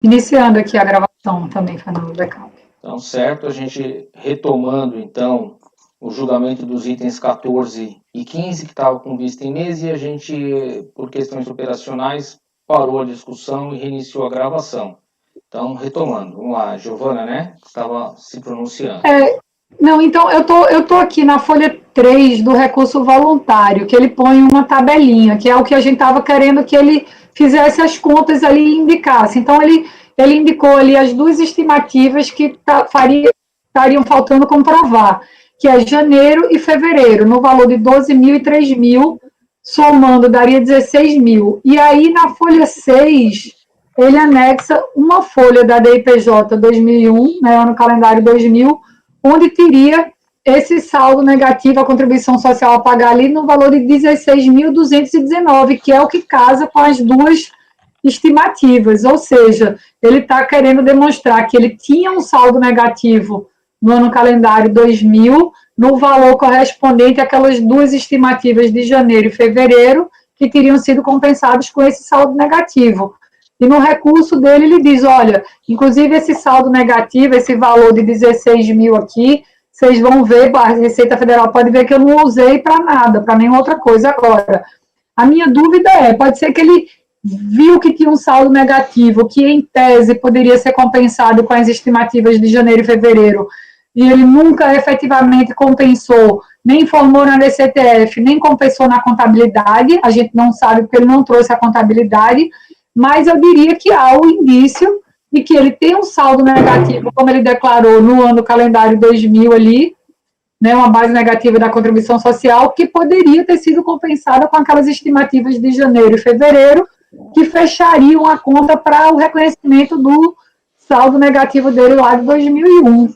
Iniciando aqui a gravação também, Fernando Backup. Então, certo, a gente retomando, então, o julgamento dos itens 14 e 15, que estava com vista em mesa, e a gente, por questões operacionais, parou a discussão e reiniciou a gravação. Então, retomando, vamos lá, Giovana, né, que estava se pronunciando. Não, então, eu tô aqui na folha 3 do recurso voluntário, que ele põe uma tabelinha, que é o que a gente estava querendo que ele fizesse as contas ali e indicasse. Então, ele indicou ali as duas estimativas que estariam faltando comprovar, que é janeiro e fevereiro, no valor de 12 mil e 3 mil, somando daria 16 mil. E aí, na folha 6, ele anexa uma folha da DIPJ 2001, né, ano calendário 2000, onde teria esse saldo negativo, a contribuição social a pagar ali, no valor de 16.219, que é o que casa com as duas estimativas. Ou seja, ele está querendo demonstrar que ele tinha um saldo negativo no ano calendário 2000, no valor correspondente àquelas duas estimativas de janeiro e fevereiro, que teriam sido compensados com esse saldo negativo. E no recurso dele, ele diz, olha, inclusive esse saldo negativo, esse valor de 16 mil aqui, vocês vão ver, a Receita Federal pode ver que eu não usei para nada, para nenhuma outra coisa agora. A minha dúvida pode ser que ele viu que tinha um saldo negativo, que em tese poderia ser compensado com as estimativas de janeiro e fevereiro, e ele nunca efetivamente compensou, nem informou na DCTF, nem compensou na contabilidade, a gente não sabe porque ele não trouxe a contabilidade, mas eu diria que há o indício de que ele tem um saldo negativo, como ele declarou no ano calendário 2000 ali, né, uma base negativa da contribuição social, que poderia ter sido compensada com aquelas estimativas de janeiro e fevereiro, que fechariam a conta para o reconhecimento do saldo negativo dele lá de 2001.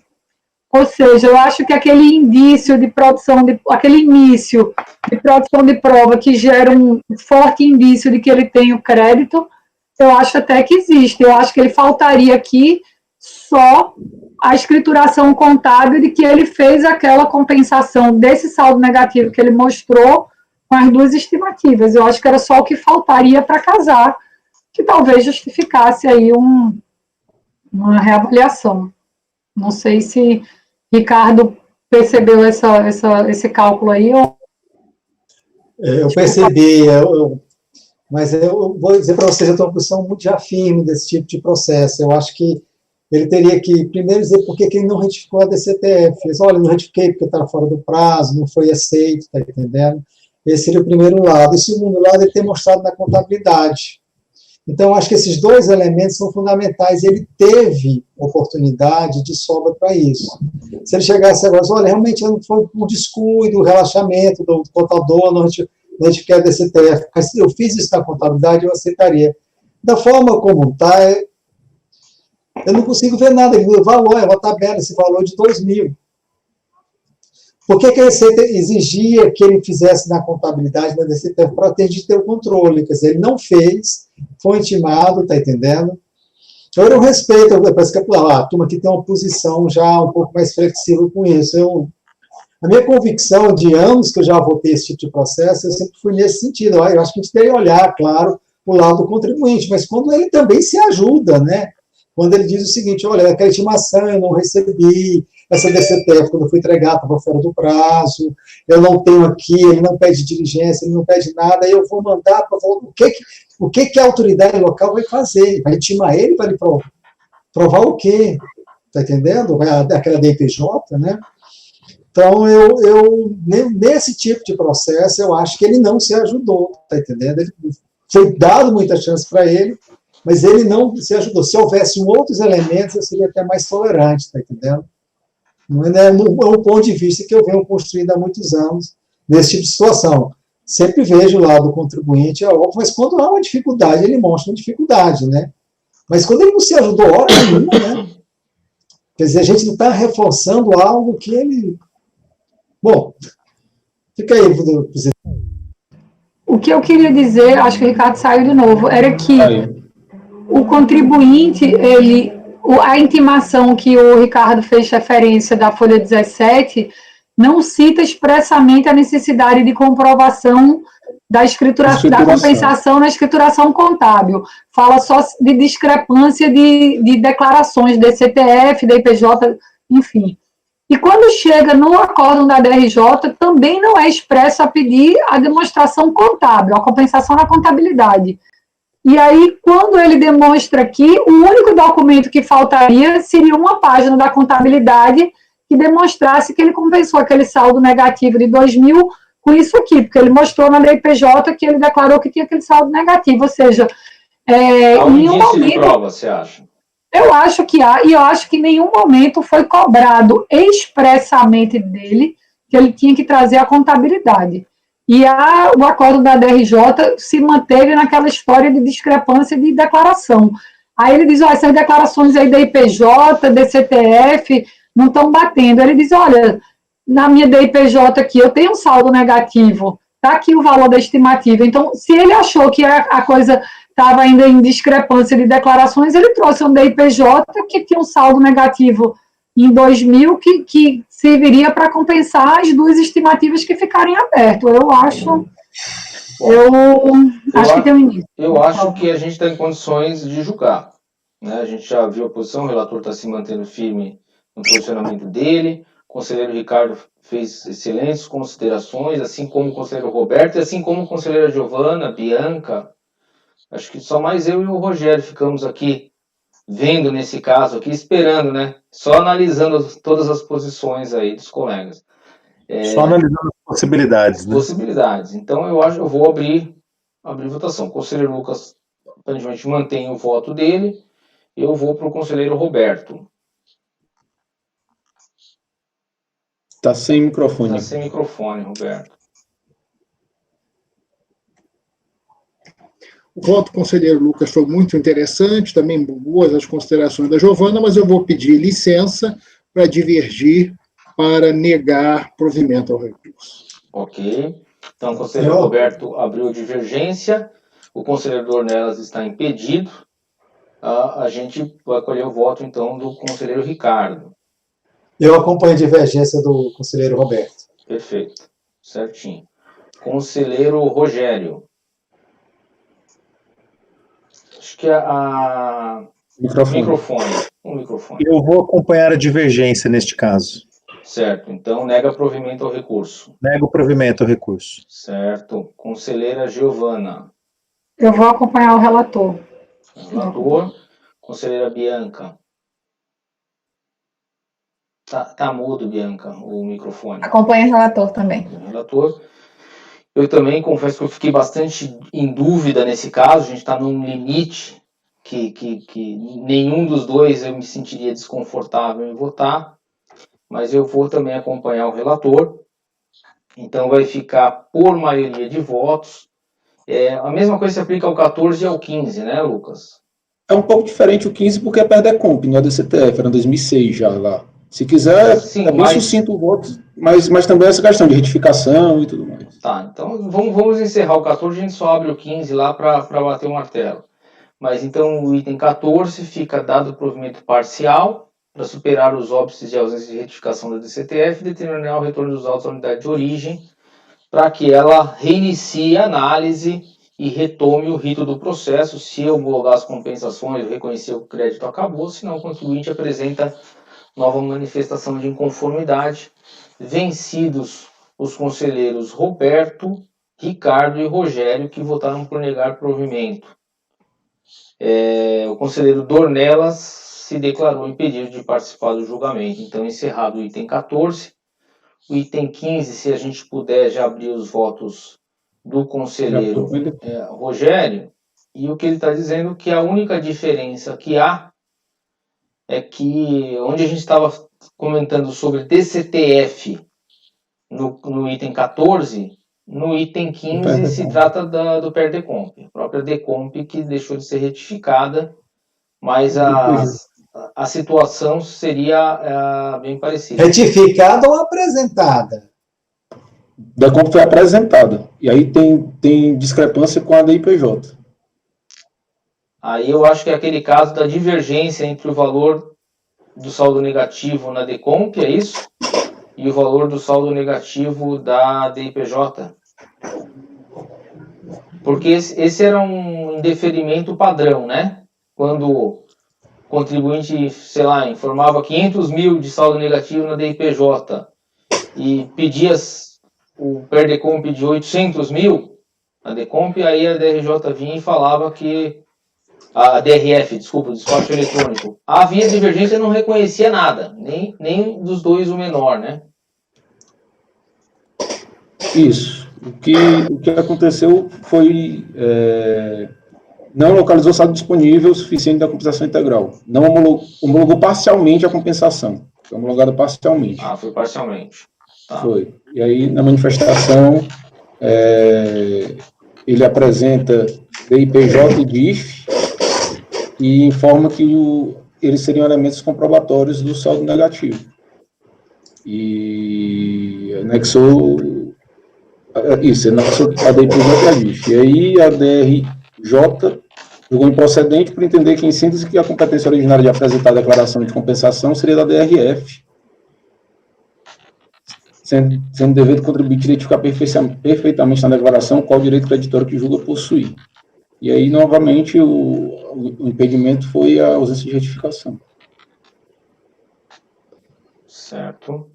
Ou seja, eu acho que aquele indício de produção, aquele início de produção de prova que gera um forte indício de que ele tem o crédito, eu acho até que existe. Eu acho que ele faltaria aqui só a escrituração contábil de que ele fez aquela compensação desse saldo negativo que ele mostrou com as duas estimativas. Eu acho que era só o que faltaria para casar, que talvez justificasse aí uma reavaliação. Não sei se Ricardo percebeu esse cálculo aí. Eu percebi, mas eu vou dizer para vocês, eu estou com uma posição muito já firme desse tipo de processo. Eu acho que ele teria que primeiro dizer por que ele não retificou a DCTF. Ele diz, olha, não retifiquei porque estava fora do prazo, não foi aceito, está entendendo? Esse seria o primeiro lado. O segundo lado, ele ter mostrado na contabilidade. Então, eu acho que esses dois elementos são fundamentais. Ele teve oportunidade de sobra para isso. Se ele chegasse agora, olha, realmente foi um descuido, um relaxamento do contador, não retifiquei a DCTF, mas se eu fiz isso na contabilidade, eu aceitaria. Da forma como está, eu não consigo ver nada. O valor é uma tabela, esse valor de 2.000. Por que a Receita exigia que ele fizesse na contabilidade, na DCTF, para ter de ter o controle? Quer dizer, ele não fez, foi intimado, está entendendo? Então, eu respeito, parece que a turma aqui tem uma posição já um pouco mais flexível com isso. A minha convicção de anos que eu já votei esse tipo de processo, eu sempre fui nesse sentido. Eu acho que a gente tem que olhar, claro, o lado do contribuinte, mas quando ele também se ajuda, né? Quando ele diz o seguinte, olha, aquela intimação eu não recebi, essa DCTF, quando eu fui entregar, estava fora do prazo, eu não tenho aqui, ele não pede diligência, ele não pede nada, aí eu vou mandar para o que a autoridade local vai fazer? Vai intimar ele para ele provar o quê? Está entendendo? Aquela DPJ, né? Então, nesse tipo de processo, eu acho que ele não se ajudou, está entendendo? Foi dado muita chance para ele, mas ele não se ajudou. Se houvesse outros elementos, eu seria até mais tolerante, está entendendo? É um ponto de vista que eu venho construindo há muitos anos nesse tipo de situação. Sempre vejo o lado do contribuinte, é óbvio, mas quando há uma dificuldade, ele mostra uma dificuldade, né? Mas quando ele não se ajudou hora nenhuma, né? Quer dizer, a gente não está reforçando algo que ele... Bom, fica aí, presidente. O que eu queria dizer, acho que o Ricardo saiu de novo, era que o contribuinte, a intimação que o Ricardo fez referência da folha 17, não cita expressamente a necessidade de comprovação da da compensação na escrituração contábil. Fala só de discrepância de declarações de CTF, da IPJ, enfim. E quando chega no acórdão da DRJ, também não é expresso a pedir a demonstração contábil, a compensação na contabilidade. E aí, quando ele demonstra aqui, o único documento que faltaria seria uma página da contabilidade que demonstrasse que ele compensou aquele saldo negativo de 2.000 com isso aqui, porque ele mostrou na DIPJ que ele declarou que tinha aquele saldo negativo, ou seja, há um indício de prova, você acha? Eu acho que há, e eu acho que em nenhum momento foi cobrado expressamente dele que ele tinha que trazer a contabilidade. E o acordo da DRJ se manteve naquela história de discrepância de declaração. Aí ele diz, essas declarações aí da IPJ, DCTF, não estão batendo. Ele diz, olha, na minha DIPJ aqui, eu tenho um saldo negativo, está aqui o valor da estimativa. Então, se ele achou que a coisa estava ainda em discrepância de declarações, ele trouxe um DIPJ que tinha um saldo negativo em 2.000, que serviria para compensar as duas estimativas que ficarem abertas. Eu acho que tem um início. Eu acho que a gente está em condições de julgar. Né? A gente já viu a posição, o relator está se mantendo firme no posicionamento dele, o conselheiro Ricardo fez excelentes considerações, assim como o conselheiro Roberto, e assim como a conselheira Giovana, Bianca. Acho que só mais eu e o Rogério ficamos aqui vendo nesse caso aqui, esperando, né? Só analisando todas as posições aí dos colegas. Só analisando as possibilidades, né? Possibilidades. Então, eu vou abrir votação. O conselheiro Lucas, aparentemente, mantém o voto dele. Eu vou para o conselheiro Roberto. Está sem microfone. Está sem microfone, Roberto. O voto do conselheiro Lucas foi muito interessante, também boas as considerações da Giovana, mas eu vou pedir licença para divergir, para negar provimento ao recurso. Ok. Então, o conselheiro Roberto abriu divergência, o conselheiro Dornelas está impedido. A gente vai colher o voto, então, do conselheiro Ricardo. Eu acompanho a divergência do conselheiro Roberto. Perfeito. Certinho. Conselheiro Rogério. Acho que microfone. Eu vou acompanhar a divergência neste caso. Certo. Então, nega provimento ao recurso. Nego provimento ao recurso. Certo. Conselheira Giovana. Eu vou acompanhar o relator. Relator. Conselheira Bianca. Tá mudo, Bianca, o microfone. Acompanha o relator também. Relator. Eu também confesso que eu fiquei bastante em dúvida nesse caso. A gente está num limite que nenhum dos dois eu me sentiria desconfortável em votar. Mas eu vou também acompanhar o relator. Então vai ficar por maioria de votos. A mesma coisa se aplica ao 14 e ao 15, né, Lucas? É um pouco diferente o 15 porque é PERDECOMP, não é DCTF, era em 2006 já lá. Se quiser, sim, é bem sucinto o voto, mas também essa questão de retificação e tudo mais. Tá, então vamos encerrar o 14, a gente só abre o 15 lá para bater o martelo. Mas então o item 14 fica dado provimento parcial para superar os óbices de ausência de retificação da DCTF e determinar o retorno dos autos à unidade de origem para que ela reinicie a análise e retome o rito do processo. Se homologar as compensações, reconhecer o crédito acabou, senão o contribuinte apresenta nova manifestação de inconformidade, vencidos os conselheiros Roberto, Ricardo e Rogério, que votaram por negar provimento. O conselheiro Dornelas se declarou impedido de participar do julgamento. Então, encerrado o item 14. O item 15, se a gente puder já abrir os votos do conselheiro Rogério, e o que ele está dizendo que a única diferença que há é que, onde a gente estava comentando sobre DCTF no item 14, no item 15 se trata do PERDECOMP, a própria DECOMP que deixou de ser retificada, mas a situação seria bem parecida. Retificada ou apresentada? DECOMP foi apresentada, e aí tem discrepância com a DIPJ. Aí eu acho que é aquele caso da divergência entre o valor do saldo negativo na DECOMP, é isso? E o valor do saldo negativo da DIPJ. Porque esse era um indeferimento padrão, né? Quando o contribuinte, sei lá, informava 500 mil de saldo negativo na DIPJ e pedia o PERDECOMP de 800 mil, a DECOMP, aí a DRJ vinha e falava que a DRF, desculpa, o despacho eletrônico, a via de divergência não reconhecia nada, nem dos dois o menor, né? Isso. O que aconteceu foi não localizou saldo disponível o suficiente da compensação integral. Não homologou parcialmente a compensação. Foi homologada parcialmente. Ah, foi parcialmente. Tá. Foi. E aí, na manifestação, ele apresenta DIPJ e DIF e informa que eles seriam elementos comprobatórios do saldo negativo. E anexou anexou a DIPJ e a DIF. E aí a DRJ julgou improcedente por entender que, em síntese, que a competência originária de apresentar a declaração de compensação seria da DRF, sendo dever do contribuinte identificar perfeitamente na declaração qual direito creditório que julga possuir. E aí, novamente, o impedimento foi a ausência de retificação. Certo.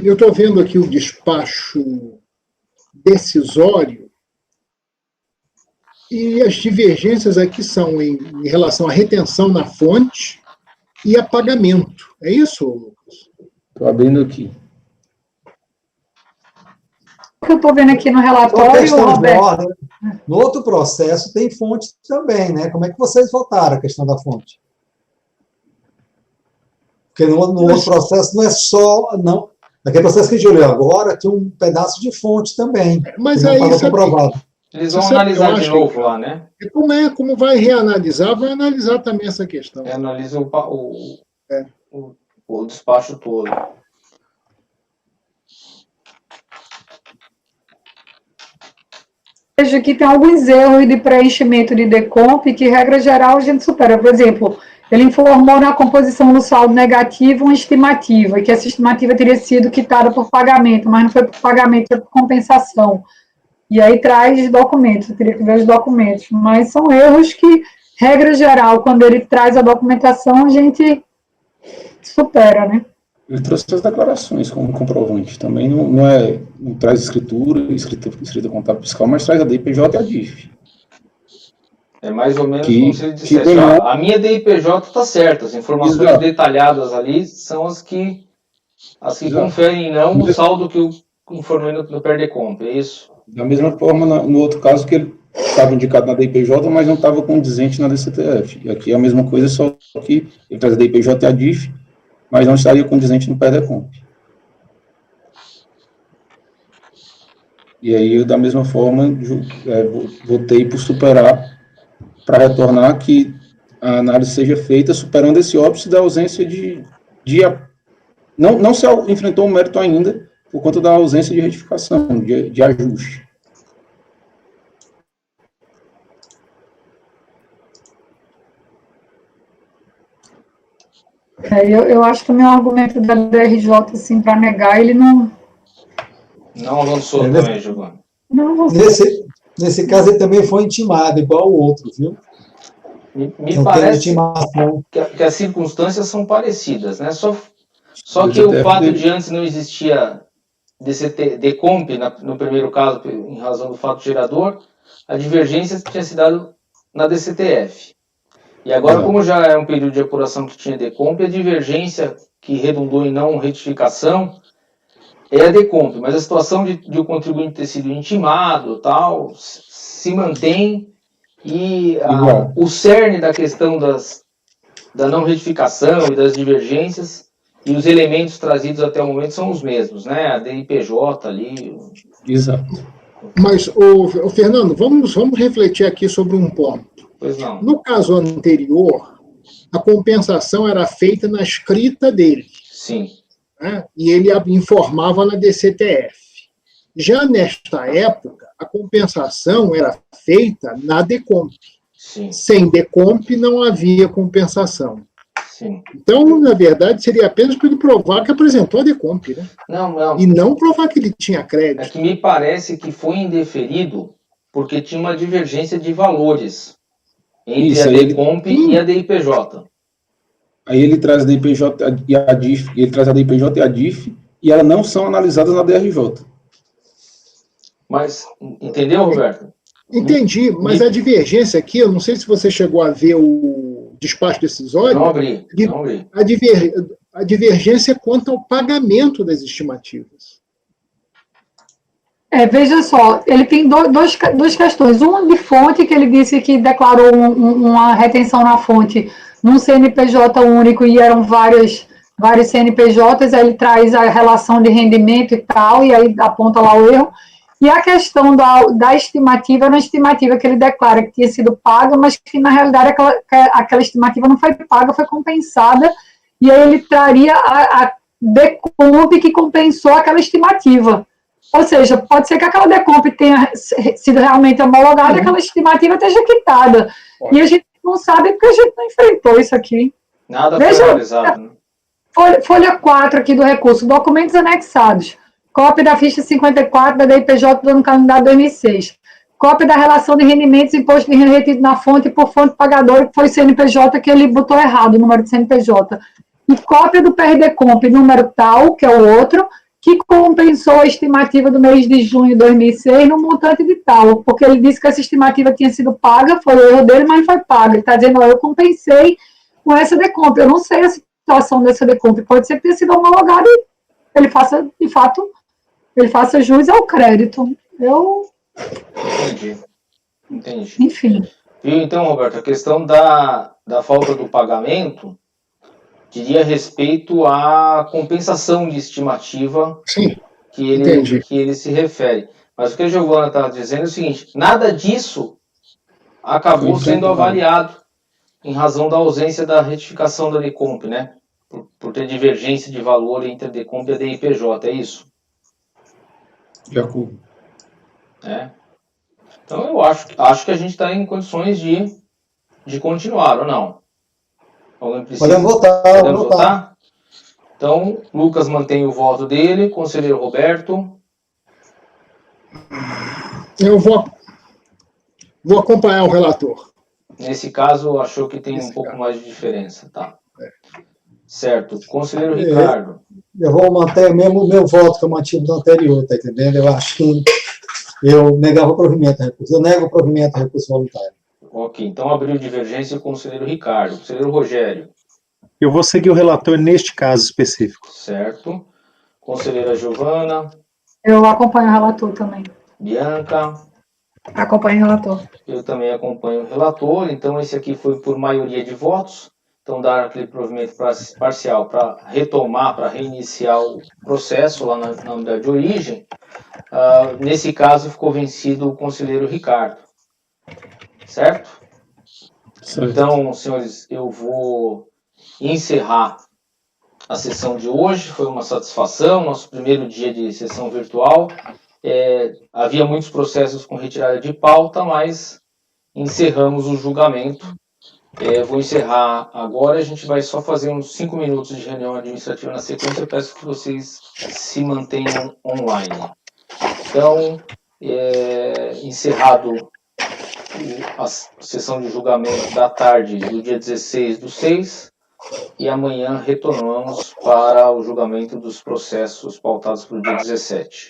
Eu estou vendo aqui o despacho decisório e as divergências aqui são em relação à retenção na fonte e a pagamento. É isso, Lucas? Estou abrindo aqui. O que eu estou vendo aqui no relatório, Roberto... No outro processo tem fonte também, né? Como é que vocês votaram a questão da fonte? Porque no outro processo não é só... Não, naquele processo que a gente olhou agora, tem um pedaço de fonte também. Mas aí, comprovado. Eles vão analisar de novo lá, né? E como vai reanalisar, vai analisar também essa questão. Analisa o despacho todo. Vejo que tem alguns erros de preenchimento de DECOMP que, regra geral, a gente supera. Por exemplo, ele informou na composição do saldo negativo uma estimativa, que essa estimativa teria sido quitada por pagamento, mas não foi por pagamento, foi por compensação. E aí traz documentos, eu teria que ver os documentos. Mas são erros que, regra geral, quando ele traz a documentação, a gente supera, né? Ele trouxe as declarações como comprovante. Também não traz escritura contábil fiscal, mas traz a DIPJ e a DIF. É mais ou menos como se ele dissesse, a minha DIPJ está certa, as informações detalhadas ali são as que conferem não o saldo que eu informei no PERDECOMP, é isso? Da mesma forma, no outro caso, que ele estava indicado na DIPJ, mas não estava condizente na DCTF. E aqui é a mesma coisa, só que ele traz a DIPJ e a DIF, mas não estaria condizente no PERDECOMP. E aí, eu, da mesma forma, votei por superar, para retornar que a análise seja feita superando esse óbice da ausência não se enfrentou o mérito ainda, por conta da ausência de retificação, de ajuste. Eu acho que o meu argumento da DRJ, assim, para negar, ele não... Não avançou também, Giovanni. Não avançou. Nesse caso, ele também foi intimado, igual o outro, viu? Me parece que as circunstâncias são parecidas, né? Só que o fato de antes não existia DECOMP, no primeiro caso, em razão do fato gerador, a divergência tinha se dado na DCTF. E agora, como já é um período de apuração que tinha DECOMP, a divergência que redundou em não retificação é a DECOMP, mas a situação de o contribuinte ter sido intimado, tal, se mantém, e o cerne da questão da não retificação e das divergências e os elementos trazidos até o momento são os mesmos, né? A DIPJ ali. Exato. Mas, Fernando, vamos refletir aqui sobre um ponto. Pois não. No caso anterior, a compensação era feita na escrita dele. Sim. Né? E ele informava na DCTF. Já nesta época, a compensação era feita na DECOMP. Sim. Sem DECOMP não havia compensação. Sim. Então, na verdade, seria apenas para ele provar que apresentou a DECOMP, né? Não. E não provar que ele tinha É crédito. que me parece que foi indeferido porque tinha uma divergência de valores entre Isso, a aí DECOMP e a DIPJ. Aí ele traz a DIPJ e a DIF, ele traz a DIPJ e a DIF, e elas não são analisadas na DRJ. Mas, entendeu, Roberto? Entendi, mas a divergência aqui, eu não sei se você chegou a ver o despacho decisório. Não abri. A divergência é quanto ao pagamento das estimativas. Veja só, ele tem duas questões. Uma de fonte, que ele disse que declarou uma retenção na fonte num CNPJ único e eram vários CNPJs, aí ele traz a relação de rendimento e tal, e aí aponta lá o erro. E a questão da estimativa, era uma estimativa que ele declara que tinha sido paga, mas que na realidade aquela estimativa não foi paga, foi compensada, e aí ele traria a DECOMP que compensou aquela estimativa. Ou seja, pode ser que aquela DECOMP tenha sido realmente homologada e aquela estimativa esteja quitada. E a gente não sabe porque a gente não enfrentou isso aqui. Nada foi analisado. Né? Folha 4 aqui do recurso, documentos anexados. Cópia da ficha 54 da DIPJ do ano calendário 2006. Cópia da relação de rendimentos e imposto de renda retido na fonte por fonte pagadora, que foi CNPJ, que ele botou errado, o número de CNPJ. E cópia do PRDCOMP, número tal, que é o outro, que compensou a estimativa do mês de junho de 2006 no montante de tal, porque ele disse que essa estimativa tinha sido paga, foi o erro dele, mas não foi paga. Ele está dizendo, eu compensei com essa DECOMP. Eu não sei a situação dessa DECOMP, pode ser que tenha sido homologada e ele faça, de fato, ele faça jus ao crédito. Entendi. Enfim. Viu, então, Roberto, a questão da falta do pagamento diria respeito à compensação de estimativa. Sim, que ele se refere. Mas o que a Giovana está dizendo é o seguinte, nada disso acabou sendo avaliado em razão da ausência da retificação da DECOMP, né? Por ter divergência de valor entre a DECOMP e a DIPJ, é isso? De acordo. Então eu acho que a gente está em condições de continuar, ou não? Alguém precisa? Podemos votar. Podemos votar? Então, Lucas mantém o voto dele, conselheiro Roberto. Eu vou acompanhar o relator. Nesse caso, achou que tem um pouco mais de diferença, tá? Certo. Conselheiro Ricardo. Eu vou manter mesmo o meu voto que eu mantive no anterior, tá entendendo? Eu acho que eu negava o provimento do recurso. Eu nego o provimento do recurso voluntário. Ok, então abriu divergência o conselheiro Ricardo. Conselheiro Rogério. Eu vou seguir o relator neste caso específico. Certo. Conselheira Giovana. Eu acompanho o relator também. Bianca. Acompanho o relator. Eu também acompanho o relator. Então, esse aqui foi por maioria de votos. Então, dar aquele provimento parcial para retomar, para reiniciar o processo lá na unidade de origem. Nesse caso, ficou vencido o conselheiro Ricardo. Certo? Então, senhores, eu vou encerrar a sessão de hoje. Foi uma satisfação, nosso primeiro dia de sessão virtual. Havia muitos processos com retirada de pauta, mas encerramos o julgamento. Vou encerrar agora, a gente vai só fazer uns 5 minutos de reunião administrativa na sequência. Eu peço que vocês se mantenham online. Então, encerrado a sessão de julgamento da tarde do dia 16/6, e amanhã retornamos para o julgamento dos processos pautados para o dia 17.